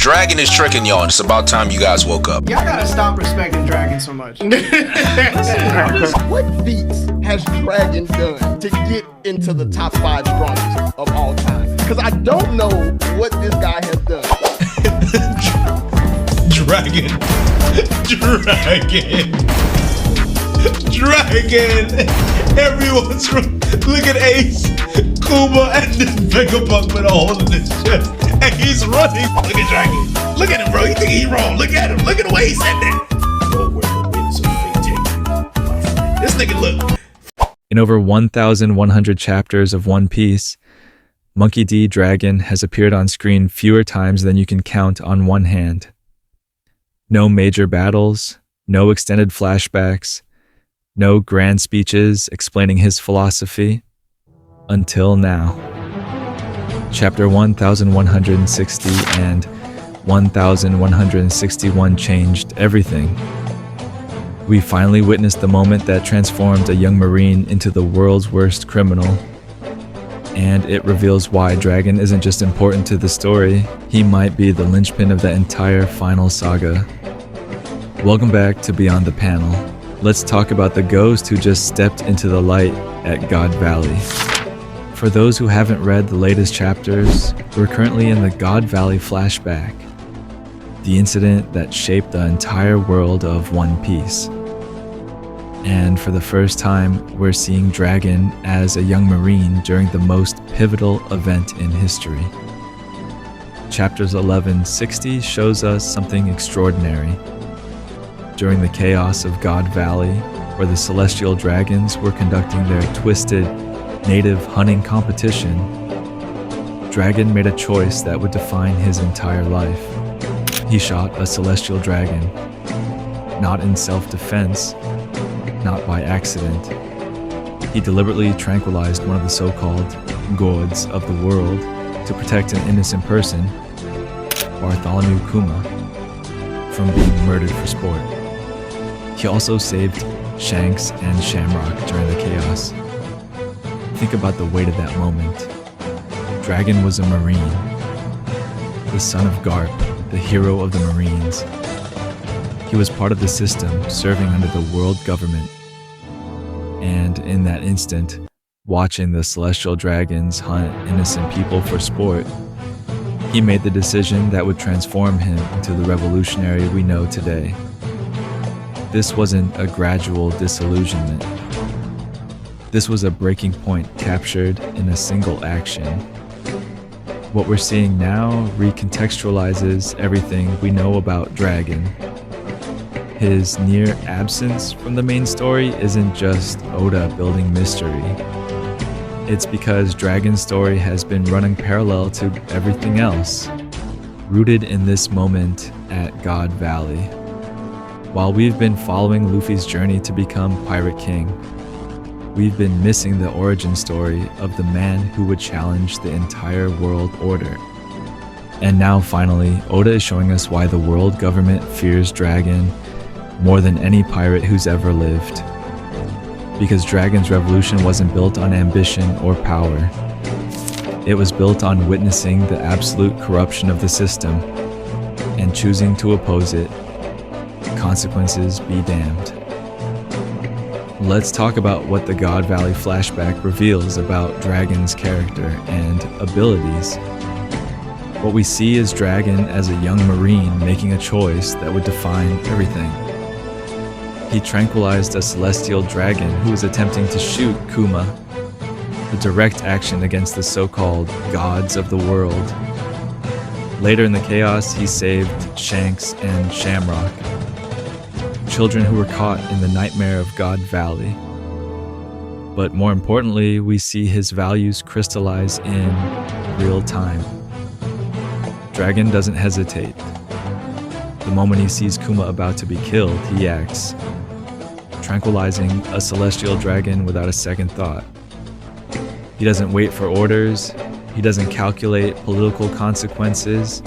Dragon is tricking y'all, and it's about time you guys woke up. Y'all gotta stop respecting Dragon so much. What feats has Dragon done to get into the top 5 strongest of all time? Because I don't know what this guy has done. Dragon. Everyone's look at Ace, Kuma, and this Vegapunk with a hole in his chest. And he's running. Look at Dragon. Look at him, bro. You think he's wrong? Look at him. Look at the way he said that. This nigga look. In over 1,100 chapters of One Piece, Monkey D. Dragon has appeared on screen fewer times than you can count on one hand. No major battles, no extended flashbacks, no grand speeches explaining his philosophy. Until now. Chapter 1160 and 1161 changed everything. We finally witnessed the moment that transformed a young Marine into the world's worst criminal. And it reveals why Dragon isn't just important to the story, he might be the linchpin of the entire final saga. Welcome back to Beyond the Panel. Let's talk about the ghost who just stepped into the light at God Valley. For those who haven't read the latest chapters, we're currently in the God Valley flashback, the incident that shaped the entire world of One Piece. And for the first time, we're seeing Dragon as a young Marine during the most pivotal event in history. Chapters 1160 shows us something extraordinary. During the chaos of God Valley, where the celestial dragons were conducting their twisted, native hunting competition, Dragon made a choice that would define his entire life. He shot a celestial dragon, not in self-defense, not by accident. He deliberately tranquilized one of the so-called gods of the world to protect an innocent person, Bartholomew Kuma, from being murdered for sport. He also saved Shanks and Shamrock during the chaos. Think about the weight of that moment. Dragon was a Marine, the son of Garp, the hero of the Marines. He was part of the system, serving under the world government. And in that instant, watching the celestial dragons hunt innocent people for sport, he made the decision that would transform him into the revolutionary we know today. This wasn't a gradual disillusionment. This was a breaking point captured in a single action. What we're seeing now recontextualizes everything we know about Dragon. His near absence from the main story isn't just Oda building mystery. It's because Dragon's story has been running parallel to everything else, rooted in this moment at God Valley. While we've been following Luffy's journey to become Pirate King, we've been missing the origin story of the man who would challenge the entire world order. And now finally, Oda is showing us why the world government fears Dragon more than any pirate who's ever lived. Because Dragon's revolution wasn't built on ambition or power. It was built on witnessing the absolute corruption of the system and choosing to oppose it. Consequences be damned. Let's talk about what the God Valley flashback reveals about Dragon's character and abilities. What we see is Dragon as a young Marine making a choice that would define everything. He tranquilized a celestial dragon who was attempting to shoot Kuma, a direct action against the so-called gods of the world. Later in the chaos, he saved Shanks and Shamrock, children who were caught in the nightmare of God Valley. But more importantly, we see his values crystallize in real time. Dragon doesn't hesitate. The moment he sees Kuma about to be killed, he acts, tranquilizing a celestial dragon without a second thought. He doesn't wait for orders. He doesn't calculate political consequences.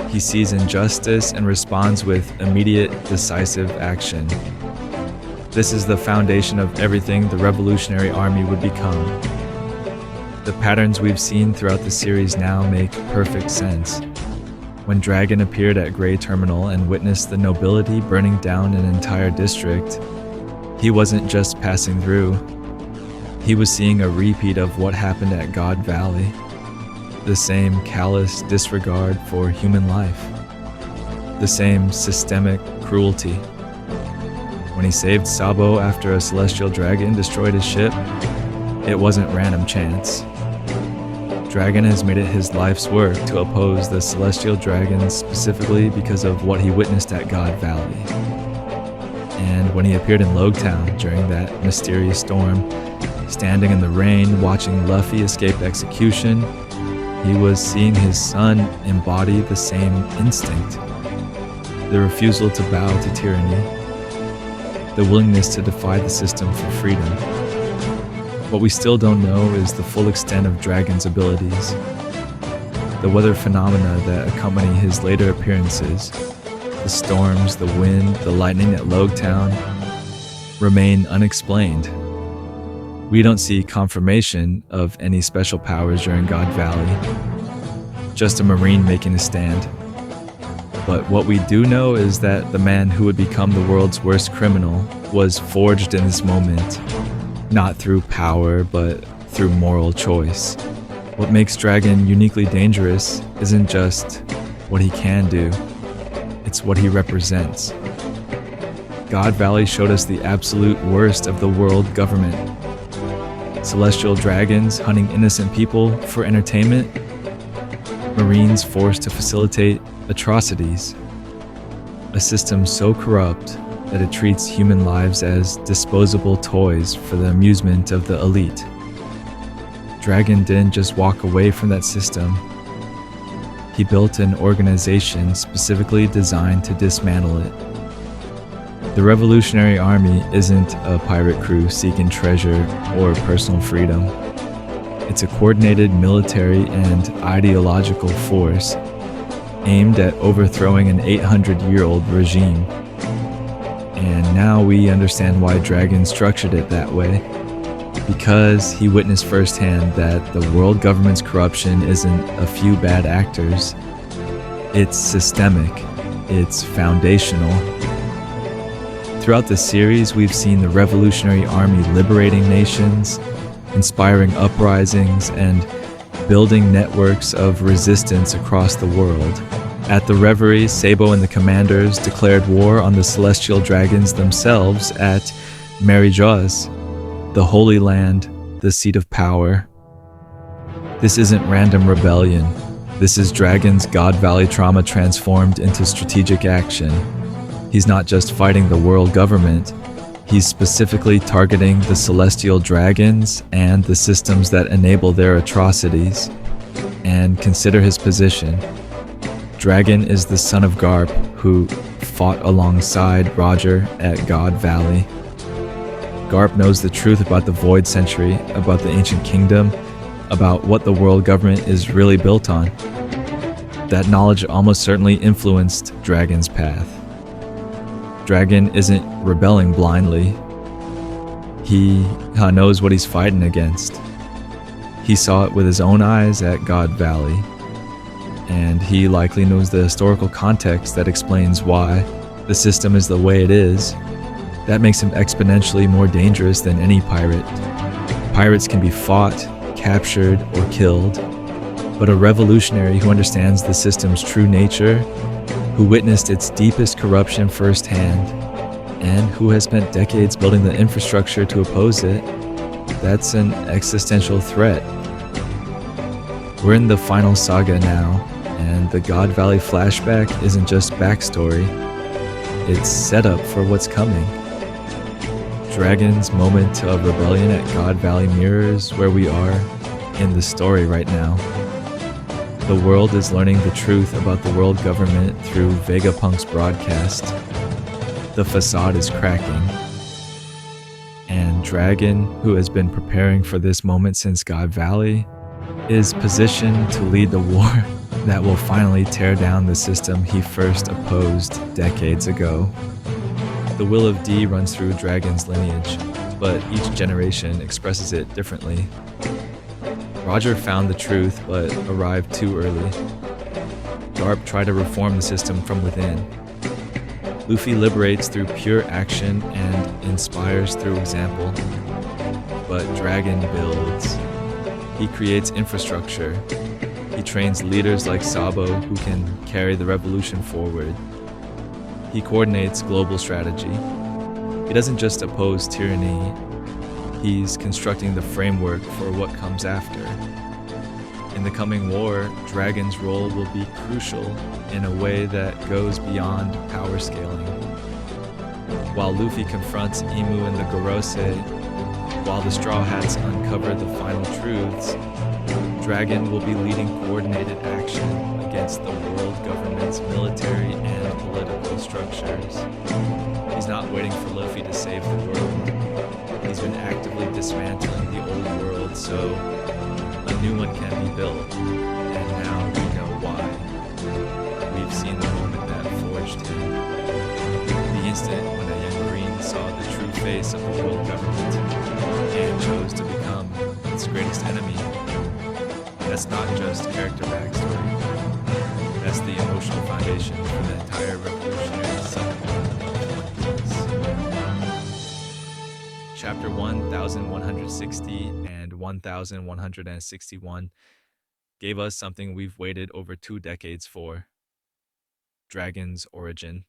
He sees injustice and responds with immediate, decisive action. This is the foundation of everything the Revolutionary Army would become. The patterns we've seen throughout the series now make perfect sense. When Dragon appeared at Grey Terminal and witnessed the nobility burning down an entire district, he wasn't just passing through. He was seeing a repeat of what happened at God Valley. The same callous disregard for human life. The same systemic cruelty. When he saved Sabo after a celestial dragon destroyed his ship, it wasn't random chance. Dragon has made it his life's work to oppose the celestial dragons specifically because of what he witnessed at God Valley. And when he appeared in Logtown during that mysterious storm, standing in the rain watching Luffy escape execution, he was seeing his son embody the same instinct. The refusal to bow to tyranny. The willingness to defy the system for freedom. What we still don't know is the full extent of Dragon's abilities. The weather phenomena that accompany his later appearances, the storms, the wind, the lightning at Logtown, remain unexplained. We don't see confirmation of any special powers during God Valley, just a Marine making a stand. But what we do know is that the man who would become the world's worst criminal was forged in this moment, not through power, but through moral choice. What makes Dragon uniquely dangerous isn't just what he can do, it's what he represents. God Valley showed us the absolute worst of the world government. Celestial dragons hunting innocent people for entertainment, Marines forced to facilitate atrocities, a system so corrupt that it treats human lives as disposable toys for the amusement of the elite. Dragon didn't just walk away from that system. He built an organization specifically designed to dismantle it. The Revolutionary Army isn't a pirate crew seeking treasure or personal freedom. It's a coordinated military and ideological force aimed at overthrowing an 800-year-old regime. And now we understand why Dragon structured it that way. Because he witnessed firsthand that the world government's corruption isn't a few bad actors. It's systemic. It's foundational. Throughout the series, we've seen the Revolutionary Army liberating nations, inspiring uprisings, and building networks of resistance across the world. At the Reverie, Sabo and the commanders declared war on the celestial dragons themselves at Mary Jaws, the Holy Land, the seat of power. This isn't random rebellion. This is Dragon's God Valley trauma transformed into strategic action. He's not just fighting the world government, he's specifically targeting the celestial dragons and the systems that enable their atrocities. And consider his position. Dragon is the son of Garp, who fought alongside Roger at God Valley. Garp knows the truth about the Void Century, about the Ancient Kingdom, about what the world government is really built on. That knowledge almost certainly influenced Dragon's path. Dragon isn't rebelling blindly. He knows what he's fighting against. He saw it with his own eyes at God Valley. And he likely knows the historical context that explains why the system is the way it is. That makes him exponentially more dangerous than any pirate. Pirates can be fought, captured, or killed, but a revolutionary who understands the system's true nature, who witnessed its deepest corruption firsthand, and who has spent decades building the infrastructure to oppose it, that's an existential threat. We're in the final saga now, and the God Valley flashback isn't just backstory, it's setup for what's coming. Dragon's moment of rebellion at God Valley mirrors where we are in the story right now. The world is learning the truth about the world government through Vegapunk's broadcast. The facade is cracking. And Dragon, who has been preparing for this moment since God Valley, is positioned to lead the war that will finally tear down the system he first opposed decades ago. The will of D runs through Dragon's lineage, but each generation expresses it differently. Roger found the truth, but arrived too early. Garp try to reform the system from within. Luffy liberates through pure action and inspires through example. But Dragon builds. He creates infrastructure. He trains leaders like Sabo who can carry the revolution forward. He coordinates global strategy. He doesn't just oppose tyranny, he's constructing the framework for what comes after. In the coming war, Dragon's role will be crucial in a way that goes beyond power scaling. While Luffy confronts Imu and the Gorosei, while the Straw Hats uncover the final truths, Dragon will be leading coordinated action against the world government's military and political structures. He's not waiting for Luffy to save the world. He's been actively dismantling the old world so a new one can be built, and now we know why. We've seen the moment that forged him. The instant when a young Marine saw the true face of the world government and chose to become its greatest enemy. That's not just character backstory. That's the emotional foundation for the entire revolutionary sequence. Chapter 1160 and 1161 gave us something we've waited over 2 decades for. Dragon's origin.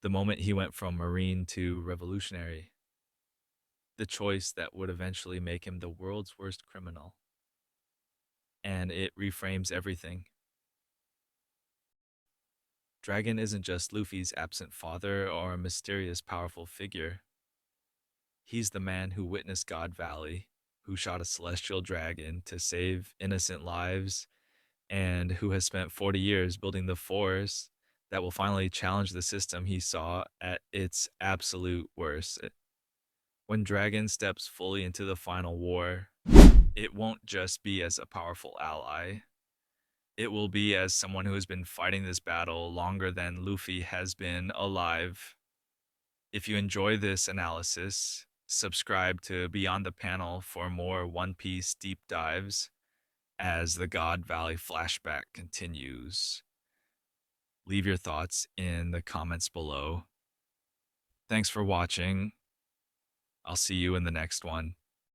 The moment he went from Marine to revolutionary. The choice that would eventually make him the world's worst criminal. And it reframes everything. Dragon isn't just Luffy's absent father or a mysterious powerful figure. He's the man who witnessed God Valley, who shot a celestial dragon to save innocent lives, and who has spent 40 years building the force that will finally challenge the system he saw at its absolute worst. When Dragon steps fully into the final war, it won't just be as a powerful ally. It will be as someone who has been fighting this battle longer than Luffy has been alive. If you enjoy this analysis, subscribe to Beyond the Panel for more One Piece deep dives as the God Valley flashback continues. Leave your thoughts in the comments below. Thanks for watching. I'll see you in the next one.